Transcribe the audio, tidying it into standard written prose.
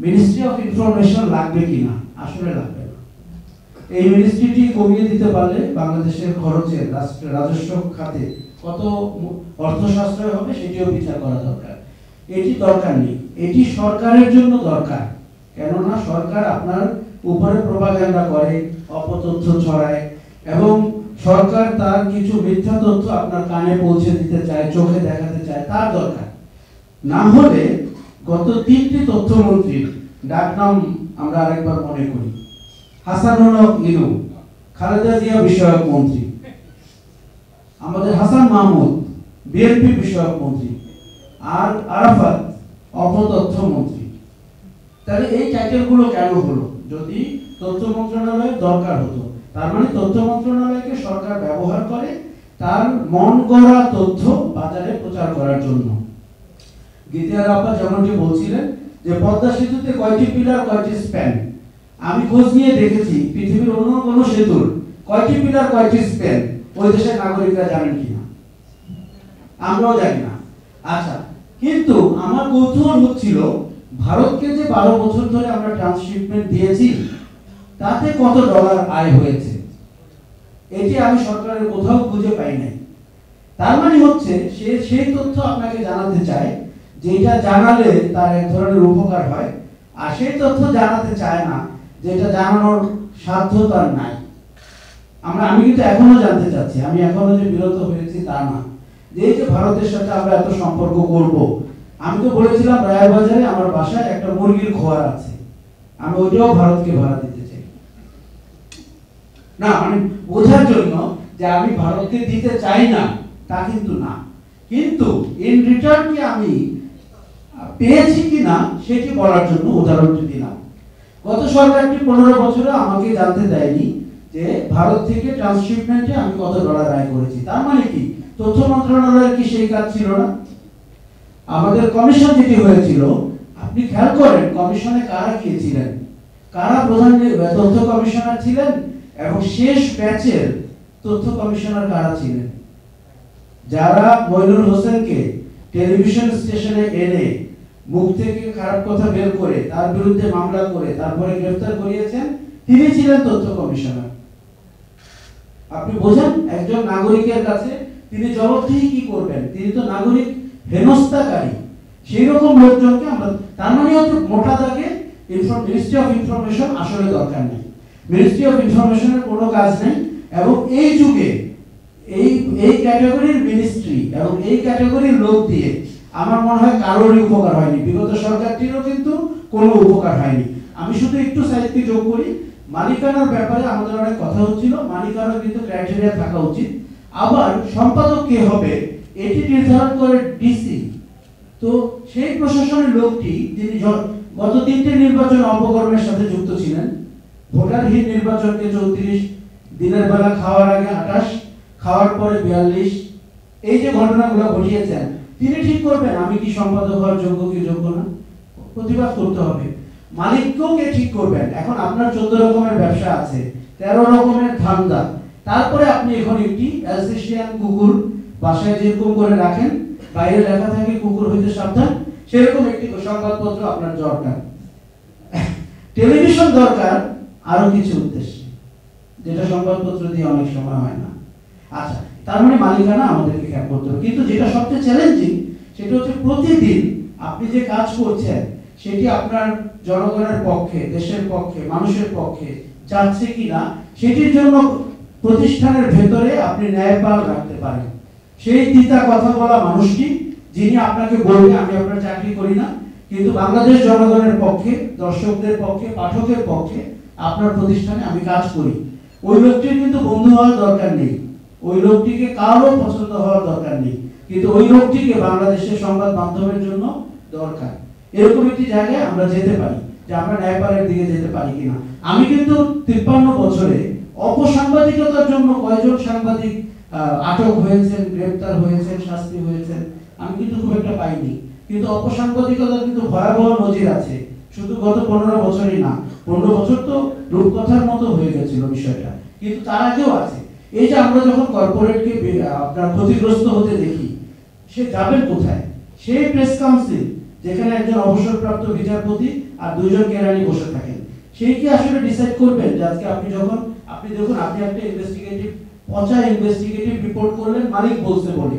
Ministry of information লাগবে কিনা, আসলে লাগবে না। এই মিনিস্ট্রিটি কমিয়ে দিতে পারলে বাংলাদেশের খরচের রাজস্ব খাতে কত অর্থ সাশ্রয় হবে সেটিও বিচার করা দরকার। এটি দরকার নেই, এটি সরকারের জন্য দরকার। কেননা সরকার আপনার উপরে প্রোপাগান্ডা করে, অপতথ্য ছড়ায়, এবং সরকার তার কিছু মিথ্যা তথ্য আপনার কানে পৌঁছে দিতে চায়, চোখে দেখাতে চায়, তার দরকার না হলে গত 3টি তথ্যমন্ত্রীর ডাকনাম আমরা আরেকবার মনে করি। হাসানুল হক ইনু, খালেদা জিয়া বিষয়ক মন্ত্রী, আমাদের হাসান মাহমুদ বিএনপি বিষয়ক মন্ত্রী, আর আরাফাত অপতথ্য মন্ত্রী। তাহলে এই টাইটেলগুলো কেন হলো? যদি তথ্য মন্ত্রণালয়ের দরকার হতো, তার মানে তথ্য মন্ত্রণালয়কে সরকার ব্যবহার করে তার মন গড়া তথ্য বাজারে প্রচার করার জন্য। গীতিয়া রাব্বা যেমনটি বলছিলেন যে পদ্মা সেতুতে কয়টি পিলার, কয়টি স্প্যান। আমি খোঁজ নিয়ে দেখেছি পৃথিবীর অন্য কোনো সেতুর কয়টি পিলার, কয়টি স্প্যান ওই দেশের নাগরিকরা জানেন কিনা, আমরাও জানি না। আচ্ছা, কিন্তু আমার কৌতূহল হচ্ছিল ভারতকে যে 12 বছর ধরে আমরা ট্রান্সশিপমেন্ট দিয়েছি তাতে কত ডলার আয় হয়েছে, এটি আমি সরকারের কোথাও খুঁজে পাই নাই। তার মানে হচ্ছে সে সেই তথ্য আপনাকে জানাতে চায় যেটা জানালে তার এক ধরনের উপকার হয়, আর সেই তথ্য জানাতে চায় না যেটা জানানোর সাধ্য তার নাই। আমি কিন্তু এখনো জানতে চাচ্ছি, আমি এখনো যে বিরত হয়েছি তা না, যে এই যে ভারতের সাথে আমরা এত সম্পর্ক করব। আমি তো বলেছিলাম রায়েরবাজারে আমার বাসায় একটা মুরগির ঘর আছে, আমি ওইটাও ভারতকে ভাড়া দিতে চাই না, মানে বোঝার জন্য যে আমি ভারতকে দিতে চাই না তা কিন্তু না, কিন্তু ইন রিটার্ন কি আমি পেয়েছি কিনা সেটি বলার জন্য উদাহরণটি দিলাম। গত সরকারটি 15 বছরে আমাকে জানতে দেয়নি যে ভারত থেকে ট্রান্সশিপমেন্টে আমি কত ডলার আয় করেছি। তার মানে কি তথ্য মন্ত্রণালয়ের কি সেই কাজ ছিল না? আমাদের কমিশন যেটি হয়েছিল, আপনি খেয়াল করেন কমিশনে কারা গিয়েছিলেন, কারা প্রধান তথ্য কমিশনার ছিলেন, এবং শেষ ব্যাচের তথ্য কমিশনার কারা ছিলেন, যারা মইনুল হোসেনকে টেলিভিশন স্টেশনে এনে মুখ থেকে খারাপ কথা বের করে তার বিরুদ্ধে মামলা করে তারপরে গ্রেফতার করিয়েছেন, তিনি ছিলেন তথ্য কমিশনার। আপনি বোঝেন একজন নাগরিকের কাছে তিনি জবাবদিহি কি করবেন, তিনি তো নাগরিক হেনস্থাকারী। সেই রকম লোকজনকে আমরা, তার মানে হচ্ছে মোটা দাগে মিনিস্ট্রি অফ ইনফরমেশন আসলে দরকার নেই, মিনিস্ট্রি অফ ইনফরমেশনের কোনো কাজ নেই। এবং এই যুগে এই ক্যাটাগরির মিনিস্ট্রি এবং এই ক্যাটাগরির লোক দিয়ে আমার মনে হয় কারোরই উপকার হয়নি, বিগত সরকারটিরও কিন্তু কোনো উপকার হয়নি। আমি শুধু একটু সাহিত্যে যোগ করি, মালিকানার ব্যাপারে আমাদের অনেক কথা হচ্ছিল, মালিকানার কিন্তু ক্রাইটেরিয়া থাকা উচিত। আবার সম্পাদক কে হবে এটি নির্ধারণ করে ডিসি। তো সেই প্রশাসনের লোকটি তিনি গত 3টে নির্বাচন অপকর্মের সাথে যুক্ত ছিলেন। ভোটারহীন নির্বাচনকে 34, দিনের বেলা খাওয়ার আগে 28, খাওয়ার পরে 42, এই যে ঘটনাগুলো ঘটিয়েছেন, তিনি ঠিক করবেন আমি কি সম্পাদক হওয়ার যোগ্য কি যোগ্য না, প্রতিবাদ করতে হবে। মালিককেও কে ঠিক করবেন? এখন আপনার 14 রকমের ব্যবসা আছে, 13 রকমের ধান্দা, তারপরে আপনি এখন একটি অ্যালসেশিয়ান কুকুর বাসায় যেরকম করে রাখেন, বাইরে লেখা থাকে কুকুর হইতে সাবধান, সেরকম একটি সংবাদপত্র আপনার দরকার। টেলিভিশন দরকার আরো কিছু উদ্দেশ্যে, যেটা সংবাদপত্র দিয়ে অনেক সময় হয় না। আচ্ছা, তার মানে মালিকানা আমাদেরকে খেয়াল করতে হবে। কিন্তু যেটা সবচেয়ে চ্যালেঞ্জিং সেটা হচ্ছে প্রতিদিন আপনি যে কাজ করছেন সেটি আপনার জনগণের পক্ষে, দেশের পক্ষে, মানুষের পক্ষে যাচ্ছে কিনা, সেটির জন্য প্রতিষ্ঠানের ভেতরে আপনি ন্যায়পাল রাখতে পারেন। সেই তিতা কথা বলা মানুষটি যিনি আপনাকে বলবে আমি আপনার চাকরি করি না, কিন্তু বাংলাদেশ জনগণের পক্ষে, দর্শকদের পক্ষে, পাঠকের পক্ষে আপনার প্রতিষ্ঠানে আমি কাজ করি, ওই লোকটির কিন্তু বন্ধু হওয়ার দরকার নেই, ওই লোকটিকে কারো পছন্দ হওয়ার দরকার নেই, কিন্তু ওই লোকটিকে বাংলাদেশের সংবাদ মাধ্যমের জন্য দরকার। এরকম একটি জায়গায় আমরা যেতে পারি, যে আমরা ন্যায়পালের দিকে যেতে পারি কিনা। আমি কিন্তু 53 বছরে অপসাংবাদিকতার জন্য কয়জন সাংবাদিক আটক হয়েছেন, গ্রেফতার হয়েছেন, শাস্তি হয়েছেন, আমি কিন্তু খুব একটা পাইনি। কিন্তু অপসাংবাদিকতার কিন্তু ভয়াবহ নজির আছে, শুধু গত 15 বছরই না, 15 বছর তো রূপকথার মতো হয়ে গেছিল বিষয়টা, কিন্তু তার আগেও আছে। এই যে আমরা যখন কর্পোরেটকে আপনার ক্ষতিগ্রস্ত হতে দেখি, সে যাবেন কোথায়? সেই প্রেস কাউন্সিল যেখানে একজন অবসরপ্রাপ্ত বিচারপতি আর দুইজন কেরানি বসে থাকেন, সেই কি আসলে ডিসাইড করবেন যে আজকে আপনি যখন আপনি দেখুন আপনি একটা ইনভেস্টিগেটিভ পচা ইনভেস্টিগেটিভ রিপোর্ট করলেন মালিক বলছে বলে,